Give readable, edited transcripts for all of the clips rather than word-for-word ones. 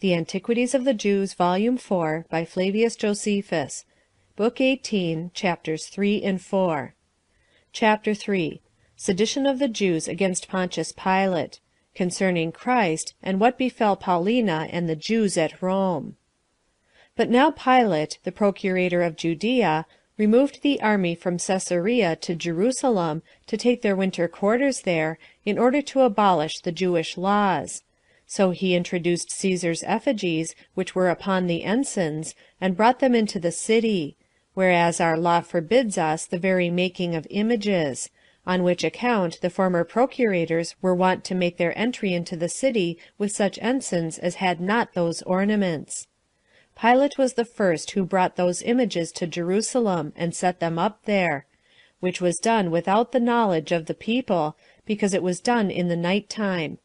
The Antiquities of the Jews, Volume 4, by Flavius Josephus, Book 18, Chapters 3 and 4. Chapter 3. Sedition of the Jews against Pontius Pilate, concerning Christ, and what befell Paulina and the Jews at Rome. But now Pilate, the procurator of Judea, removed the army from Caesarea to Jerusalem to take their winter quarters there, in order to abolish the Jewish laws. So he introduced Caesar's effigies, which were upon the ensigns, and brought them into the city, whereas our law forbids us the very making of images, on which account the former procurators were wont to make their entry into the city with such ensigns as had not those ornaments. Pilate was the first who brought those images to Jerusalem, and set them up there, which was done without the knowledge of the people, because it was done in the night time.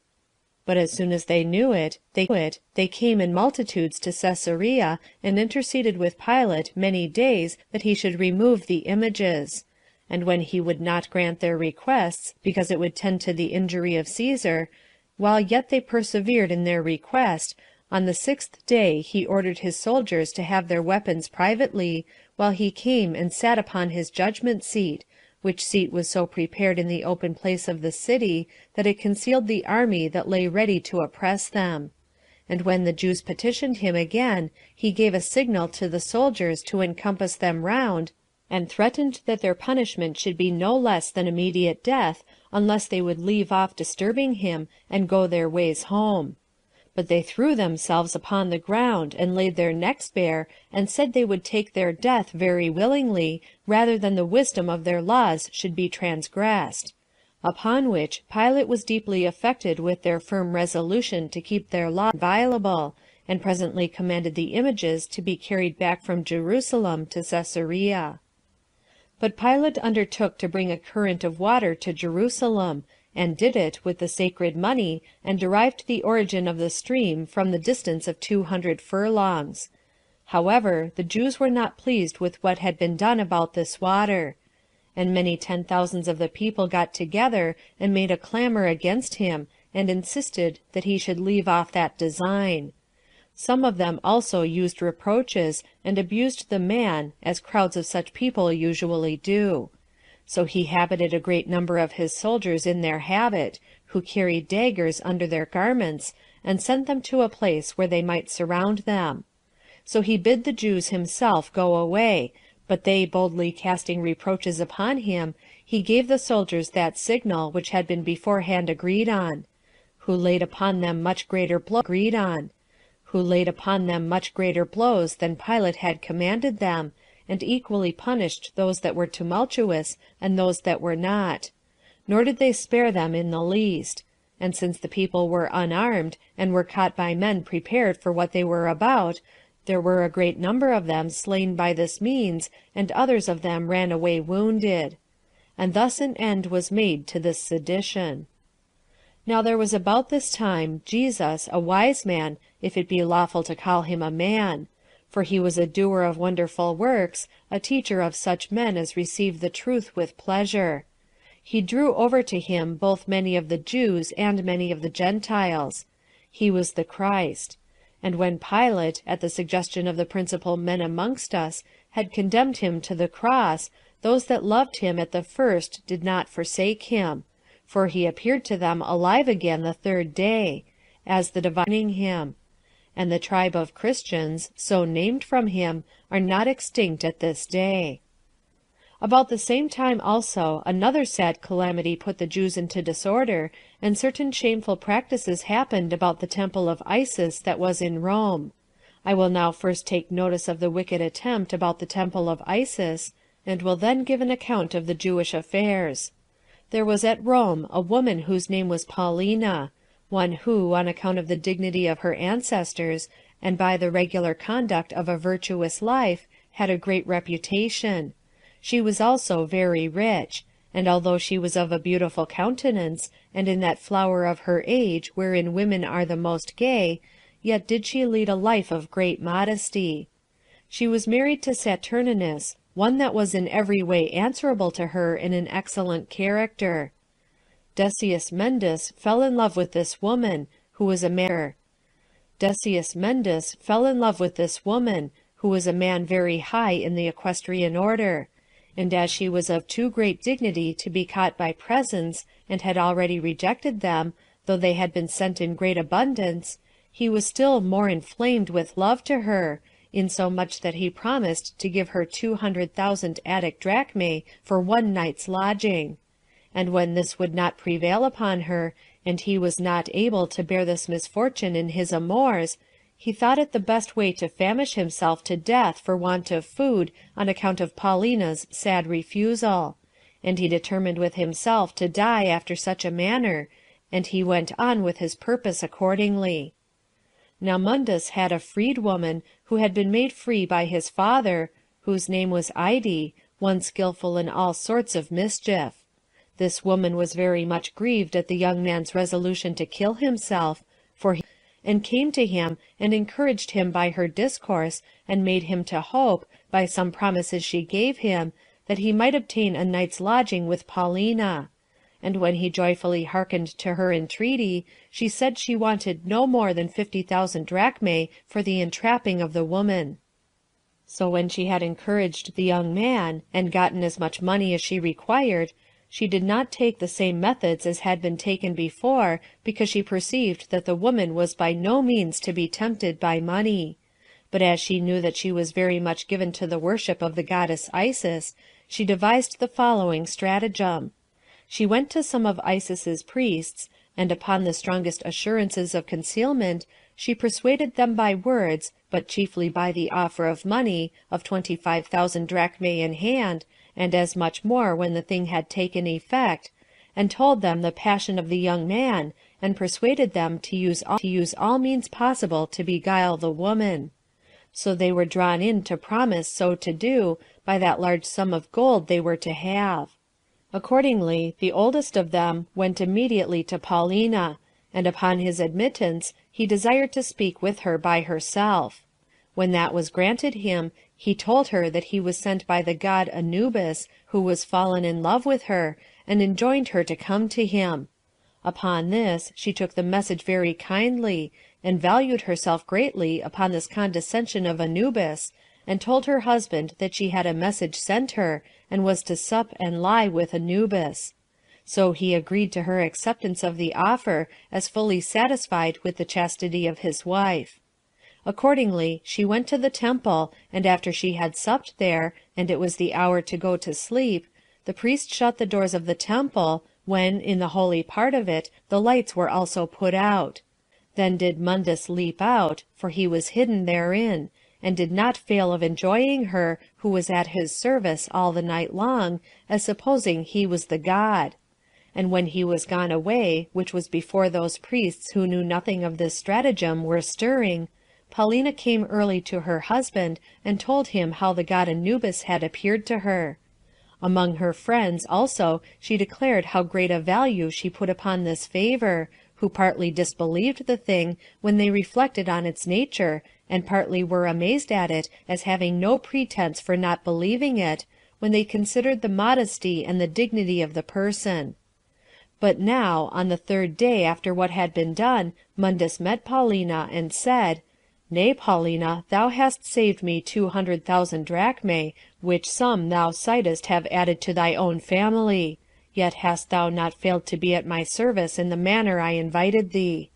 But as soon as they knew it, they came in multitudes to Caesarea, and interceded with Pilate many days that he should remove the images. And when he would not grant their requests, because it would tend to the injury of Caesar, while yet they persevered in their request, on the 6th day he ordered his soldiers to have their weapons privately, while he came and sat upon his judgment seat, which seat was so prepared in the open place of the city, that it concealed the army that lay ready to oppress them. And when the Jews petitioned him again, he gave a signal to the soldiers to encompass them round, and threatened that their punishment should be no less than immediate death, unless they would leave off disturbing him, and go their ways home. But they threw themselves upon the ground, and laid their necks bare, and said they would take their death very willingly, rather than the wisdom of their laws should be transgressed. Upon which Pilate was deeply affected with their firm resolution to keep their law inviolable, and presently commanded the images to be carried back from Jerusalem to Caesarea. But Pilate undertook to bring a current of water to Jerusalem, and did it with the sacred money, and derived the origin of the stream from the distance of 200 furlongs. However, the Jews were not pleased with what had been done about this water. And many 10,000s of the people got together, and made a clamor against him, and insisted that he should leave off that design. Some of them also used reproaches, and abused the man, as crowds of such people usually do. So he habited a great number of his soldiers in their habit, who carried daggers under their garments, and sent them to a place where they might surround them. So he bid the Jews himself go away, but they boldly casting reproaches upon him, he gave the soldiers that signal which had been beforehand agreed on, who laid upon them much greater blows than Pilate had commanded them, and equally punished those that were tumultuous and those that were not. Nor did they spare them in the least. And since the people were unarmed, and were caught by men prepared for what they were about, there were a great number of them slain by this means, and others of them ran away wounded. And thus an end was made to this sedition. Now there was about this time Jesus, a wise man, if it be lawful to call him a man, for he was a doer of wonderful works, a teacher of such men as receive the truth with pleasure. He drew over to him both many of the Jews and many of the Gentiles. He was the Christ. And when Pilate, at the suggestion of the principal men amongst us, had condemned him to the cross, those that loved him at the first did not forsake him, for he appeared to them alive again the 3rd day, as the divining him. And the tribe of Christians, so named from him, are not extinct at this day. About the same time also another sad calamity put the Jews into disorder, and certain shameful practices happened about the temple of Isis that was in Rome. I will now first take notice of the wicked attempt about the temple of Isis, and will then give an account of the Jewish affairs. There was at Rome a woman whose name was Paulina, one who, on account of the dignity of her ancestors, and by the regular conduct of a virtuous life, had a great reputation. She was also very rich, and although she was of a beautiful countenance, and in that flower of her age wherein women are the most gay, yet did she lead a life of great modesty. She was married to Saturninus, one that was in every way answerable to her in an excellent character. Decius Mundus fell in love with this woman, who was a man. Decius Mundus fell in love with this woman, who was a man very high in the equestrian order, and as she was of too great dignity to be caught by presents, and had already rejected them, though they had been sent in great abundance, he was still more inflamed with love to her, insomuch that he promised to give her 200,000 Attic drachmae for one night's lodging. And when this would not prevail upon her, and he was not able to bear this misfortune in his amours, he thought it the best way to famish himself to death for want of food on account of Paulina's sad refusal, and he determined with himself to die after such a manner, and he went on with his purpose accordingly. Now Mundus had a freedwoman, who had been made free by his father, whose name was Ide, one skillful in all sorts of mischief. This woman was very much grieved at the young man's resolution to kill himself, and came to him, and encouraged him by her discourse, and made him to hope, by some promises she gave him, that he might obtain a night's lodging with Paulina. And when he joyfully hearkened to her entreaty, she said she wanted no more than 50,000 drachmae for the entrapping of the woman. So when she had encouraged the young man, and gotten as much money as she required, she did not take the same methods as had been taken before, because she perceived that the woman was by no means to be tempted by money. But as she knew that she was very much given to the worship of the goddess Isis, she devised the following stratagem. She went to some of Isis's priests, and upon the strongest assurances of concealment, she persuaded them by words, but chiefly by the offer of money, of 25,000 drachmae in hand, and as much more when the thing had taken effect, and told them the passion of the young man, and persuaded them to use all means possible to beguile the woman. So they were drawn in to promise so to do, by that large sum of gold they were to have. Accordingly, the oldest of them went immediately to Paulina, and upon his admittance he desired to speak with her by herself. When that was granted him, he told her that he was sent by the god Anubis, who was fallen in love with her, and enjoined her to come to him. Upon this she took the message very kindly, and valued herself greatly upon this condescension of Anubis, and told her husband that she had a message sent her, and was to sup and lie with Anubis. So he agreed to her acceptance of the offer, as fully satisfied with the chastity of his wife. Accordingly, she went to the temple, and after she had supped there, and it was the hour to go to sleep, the priest shut the doors of the temple, when, in the holy part of it, the lights were also put out. Then did Mundus leap out, for he was hidden therein, and did not fail of enjoying her, who was at his service all the night long, as supposing he was the god. And when he was gone away, which was before those priests who knew nothing of this stratagem were stirring, Paulina came early to her husband, and told him how the god Anubis had appeared to her. Among her friends also she declared how great a value she put upon this favor, who partly disbelieved the thing when they reflected on its nature, and partly were amazed at it as having no pretense for not believing it, when they considered the modesty and the dignity of the person. But now, on the third day after what had been done, Mundus met Paulina, and said, Nay, Paulina, thou hast saved me 200,000 drachmae, which sum thou sightest have added to thy own family. Yet hast thou not failed to be at my service in the manner I invited thee.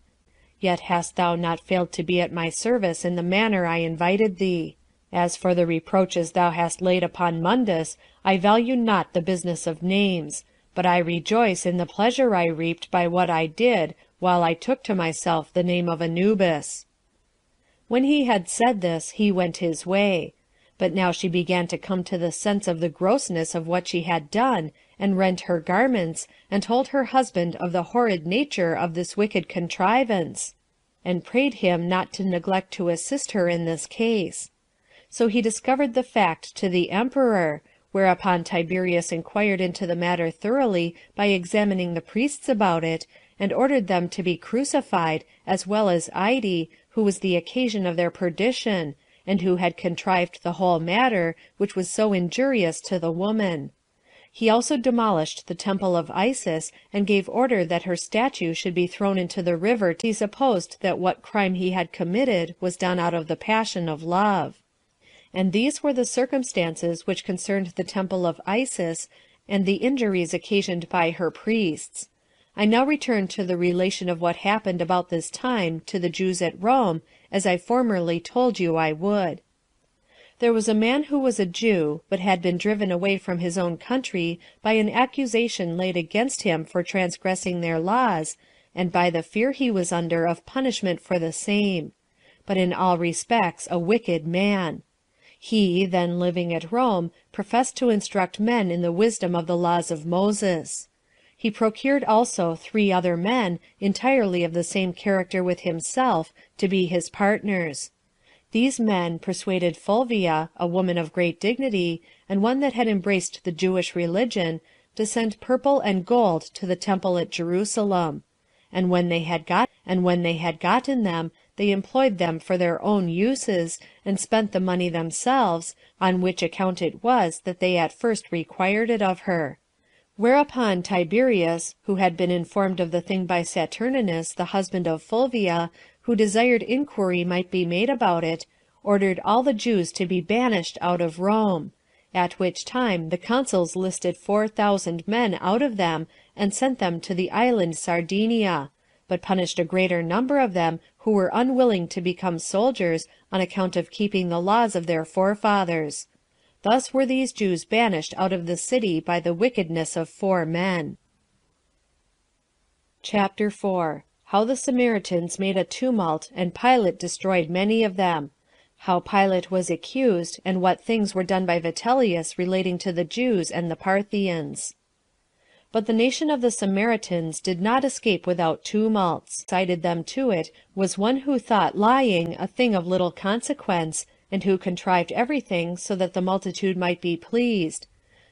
As for the reproaches thou hast laid upon Mundus, I value not the business of names, but I rejoice in the pleasure I reaped by what I did, while I took to myself the name of Anubis. When he had said this, he went his way. But now she began to come to the sense of the grossness of what she had done, and rent her garments, and told her husband of the horrid nature of this wicked contrivance, and prayed him not to neglect to assist her in this case. So he discovered the fact to the emperor, whereupon Tiberius inquired into the matter thoroughly by examining the priests about it, and ordered them to be crucified, as well as Ide, who was the occasion of their perdition, and who had contrived the whole matter, which was so injurious to the woman. He also demolished the temple of Isis, and gave order that her statue should be thrown into the river. He supposed that what crime he had committed was done out of the passion of love. And these were the circumstances which concerned the temple of Isis, and the injuries occasioned by her priests. I now return to the relation of what happened about this time to the Jews at Rome, as I formerly told you I would. There was a man who was a Jew, but had been driven away from his own country by an accusation laid against him for transgressing their laws, and by the fear he was under of punishment for the same; but in all respects a wicked man. He, then living at Rome, professed to instruct men in the wisdom of the laws of Moses. He procured also 3 other men, entirely of the same character with himself, to be his partners. These men persuaded Fulvia, a woman of great dignity, and one that had embraced the Jewish religion, to send purple and gold to the temple at Jerusalem. And when they had gotten them, they employed them for their own uses, and spent the money themselves, on which account it was that they at first required it of her. Whereupon Tiberius, who had been informed of the thing by Saturninus, the husband of Fulvia, who desired inquiry might be made about it, ordered all the Jews to be banished out of Rome; at which time the consuls listed 4,000 men out of them, and sent them to the island Sardinia, but punished a greater number of them who were unwilling to become soldiers on account of keeping the laws of their forefathers. Thus were these Jews banished out of the city by the wickedness of 4 men. Chapter 4. How the Samaritans made a tumult, and Pilate destroyed many of them. How Pilate was accused, and what things were done by Vitellius relating to the Jews and the Parthians. But the nation of the Samaritans did not escape without tumults. Incited them to it was one who thought lying a thing of little consequence, and who contrived everything so that the multitude might be pleased.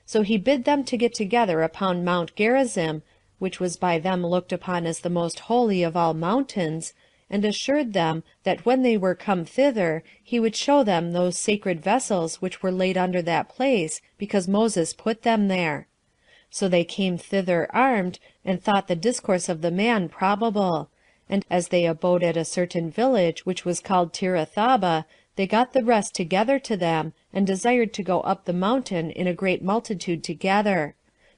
So he bid them to get together upon Mount Gerizim, which was by them looked upon as the most holy of all mountains, and assured them that when they were come thither, he would show them those sacred vessels which were laid under that place, because Moses put them there. So they came thither armed, and thought the discourse of the man probable; and as they abode at a certain village which was called Tirathaba, they got the rest together to them, and desired to go up the mountain in a great multitude together.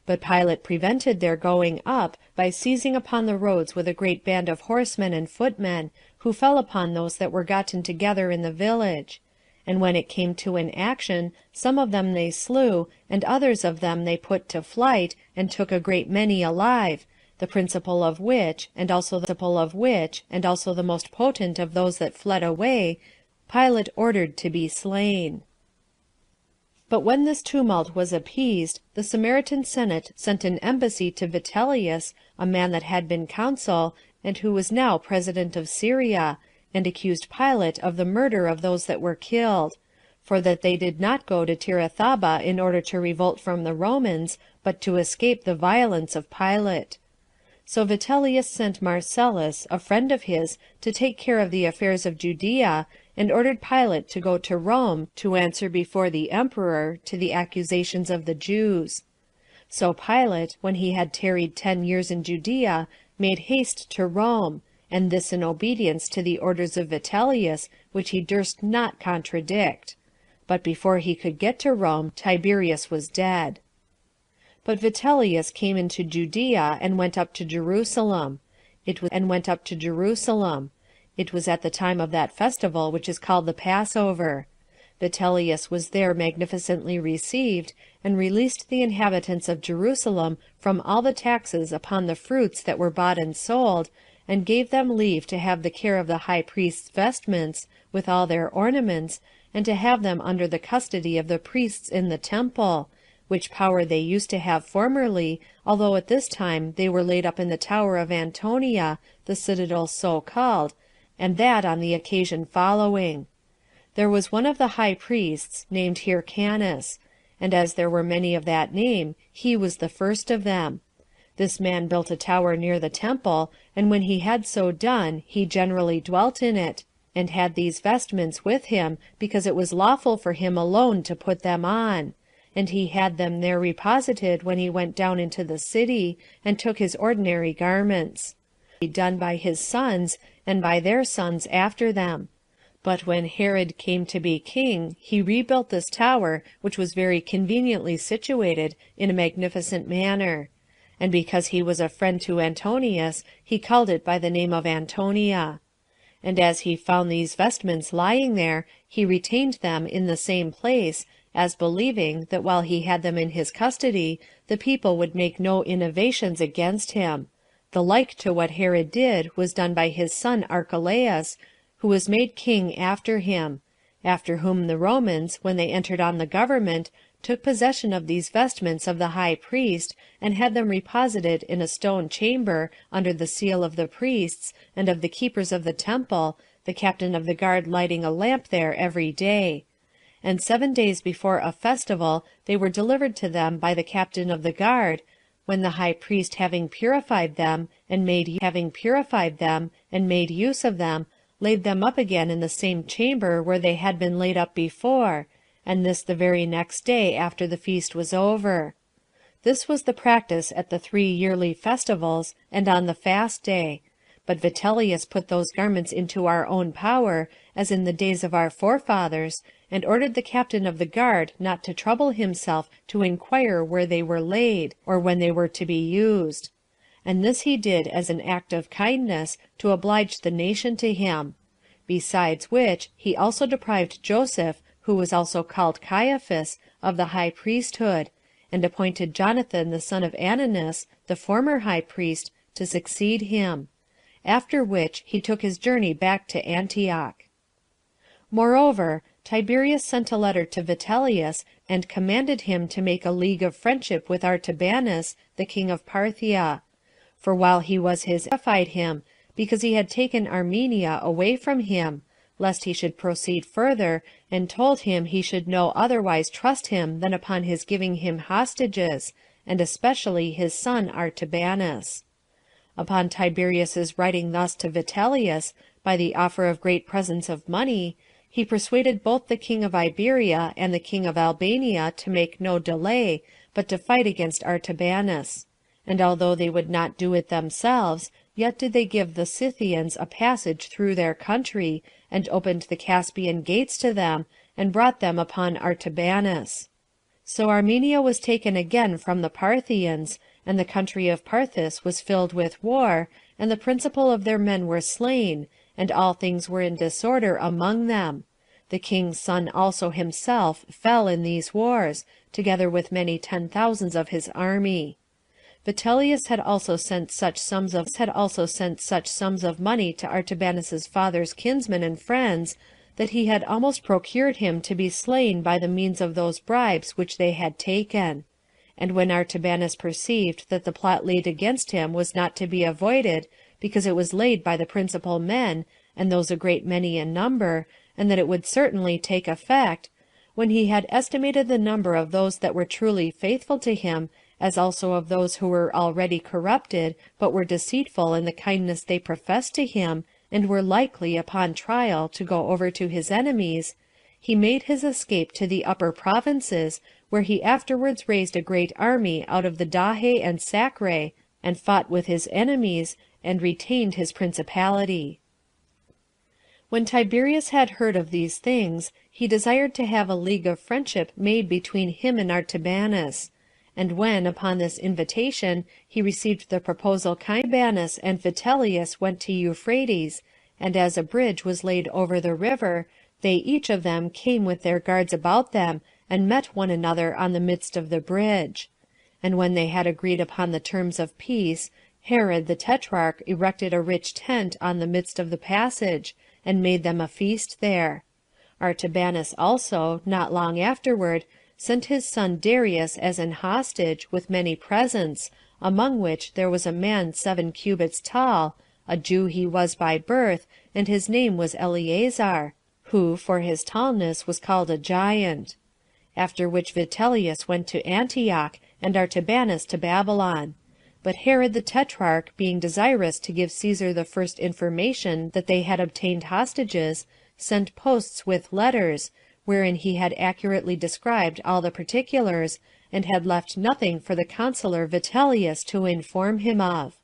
But Pilate prevented their going up, by seizing upon the roads with a great band of horsemen and footmen, who fell upon those that were gotten together in the village. And when it came to an action, some of them they slew, and others of them they put to flight, and took a great many alive, the principal of which, and also the most potent of those that fled away, Pilate ordered to be slain. But when this tumult was appeased, the Samaritan Senate sent an embassy to Vitellius, a man that had been consul, and who was now president of Syria, and accused Pilate of the murder of those that were killed; for that they did not go to Tirathaba in order to revolt from the Romans, but to escape the violence of Pilate. So Vitellius sent Marcellus, a friend of his, to take care of the affairs of Judea, and ordered Pilate to go to Rome to answer before the emperor to the accusations of the Jews. So Pilate, when he had tarried 10 years in Judea, made haste to Rome, and this in obedience to the orders of Vitellius, which he durst not contradict. But before he could get to Rome, Tiberius was dead. But Vitellius came into Judea, and went up to Jerusalem. It was at the time of that festival which is called the Passover. Vitellius was there magnificently received, and released the inhabitants of Jerusalem from all the taxes upon the fruits that were bought and sold, and gave them leave to have the care of the high priest's vestments, with all their ornaments, and to have them under the custody of the priests in the temple, which power they used to have formerly, although at this time they were laid up in the tower of Antonia, the citadel so called, and that on the occasion following. There was one of the high priests, named Hyrcanus, and as there were many of that name, he was the first of them. This man built a tower near the temple, and when he had so done, he generally dwelt in it, and had these vestments with him, because it was lawful for him alone to put them on, and he had them there reposited when he went down into the city, and took his ordinary garments. Done by his sons, and by their sons after them. But when Herod came to be king, he rebuilt this tower, which was very conveniently situated, in a magnificent manner. And because he was a friend to Antonius, he called it by the name of Antonia. And as he found these vestments lying there, he retained them in the same place, as believing that while he had them in his custody, the people would make no innovations against him. The like to what Herod did was done by his son Archelaus, who was made king after him; after whom the Romans, when they entered on the government, took possession of these vestments of the high priest, and had them reposited in a stone chamber, under the seal of the priests, and of the keepers of the temple, the captain of the guard lighting a lamp there every day. And 7 days before a festival they were delivered to them by the captain of the guard, when the high priest having purified them, and made use of them, laid them up again in the same chamber where they had been laid up before, and this the very next day after the feast was over. This was the practice at the 3 yearly festivals, and on the fast day. But Vitellius put those garments into our own power, as in the days of our forefathers, and ordered the captain of the guard not to trouble himself to inquire where they were laid, or when they were to be used. And this he did as an act of kindness, to oblige the nation to him. Besides which, he also deprived Joseph, who was also called Caiaphas, of the high priesthood, and appointed Jonathan the son of Ananus, the former high priest, to succeed him. After which he took his journey back to Antioch. Moreover, Tiberius sent a letter to Vitellius, and commanded him to make a league of friendship with Artabanus, the king of Parthia. For while he was his edified him, because he had taken Armenia away from him, lest he should proceed further, and told him he should no otherwise trust him than upon his giving him hostages, and especially his son Artabanus. Upon Tiberius's writing thus to Vitellius, by the offer of great presents of money, he persuaded both the king of Iberia and the king of Albania to make no delay, but to fight against Artabanus. And although they would not do it themselves, yet did they give the Scythians a passage through their country, and opened the Caspian gates to them, and brought them upon Artabanus. So Armenia was taken again from the Parthians, and the country of Parthis was filled with war, and the principal of their men were slain, and all things were in disorder among them. The king's son also himself fell in these wars, together with many 10,000 of his army. Vitellius had also sent such sums of money to Artabanus's father's kinsmen and friends, that he had almost procured him to be slain by the means of those bribes which they had taken. And when Artabanus perceived that the plot laid against him was not to be avoided, because it was laid by the principal men, and those a great many in number, and that it would certainly take effect, when he had estimated the number of those that were truly faithful to him, as also of those who were already corrupted, but were deceitful in the kindness they professed to him, and were likely, upon trial, to go over to his enemies, he made his escape to the upper provinces, where he afterwards raised a great army out of the Dahe and Sacre, and fought with his enemies, and retained his principality. When Tiberius had heard of these things, he desired to have a league of friendship made between him and Artabanus. And when, upon this invitation, he received the proposal, Artabanus and Vitellius went to Euphrates, and as a bridge was laid over the river, they each of them came with their guards about them, and met one another on the midst of the bridge. And when they had agreed upon the terms of peace, Herod the Tetrarch erected a rich tent on the midst of the passage, and made them a feast there. Artabanus also, not long afterward, sent his son Darius as an hostage, with many presents, among which there was a man 7 cubits tall, a Jew he was by birth, and his name was Eleazar, who for his tallness was called a giant. After which Vitellius went to Antioch, and Artabanus to Babylon. But Herod the Tetrarch, being desirous to give Caesar the first information that they had obtained hostages, sent posts with letters, wherein he had accurately described all the particulars, and had left nothing for the consular Vitellius to inform him of.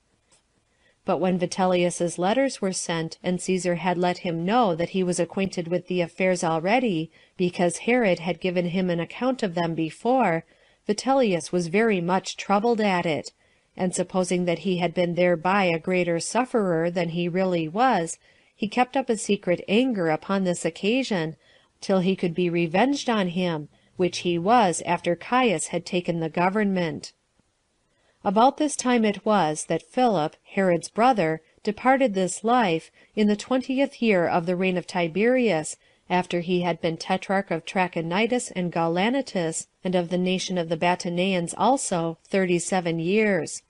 But when Vitellius's letters were sent, and Caesar had let him know that he was acquainted with the affairs already, because Herod had given him an account of them before, Vitellius was very much troubled at it, and supposing that he had been thereby a greater sufferer than he really was, he kept up a secret anger upon this occasion, till he could be revenged on him, which he was after Caius had taken the government. About this time it was that Philip, Herod's brother, departed this life, in the 20th year of the reign of Tiberius, after he had been tetrarch of Trachonitis and Gaulanitis, and of the nation of the Bataneans also, 37 years.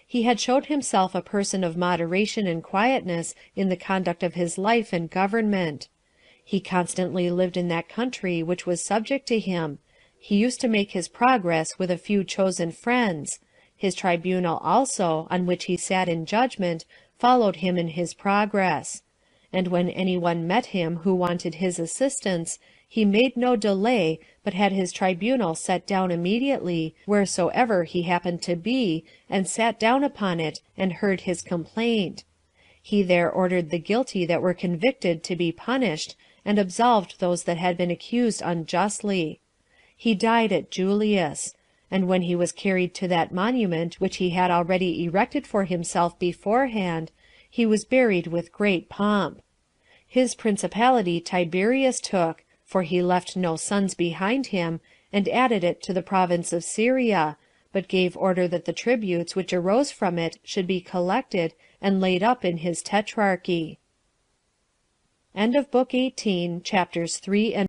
He had showed himself a person of moderation and quietness in the conduct of his life and government. He constantly lived in that country which was subject to him. He used to make his progress with a few chosen friends. His tribunal also, on which he sat in judgment, followed him in his progress. And when any one met him who wanted his assistance, he made no delay, but had his tribunal set down immediately, wheresoever he happened to be, and sat down upon it, and heard his complaint. He there ordered the guilty that were convicted to be punished, and absolved those that had been accused unjustly. He died at Julias. And when he was carried to that monument which he had already erected for himself beforehand, he was buried with great pomp. His principality Tiberius took, for he left no sons behind him, and added it to the province of Syria, but gave order that the tributes which arose from it should be collected and laid up in his tetrarchy. End of Book 18, chapters 3 and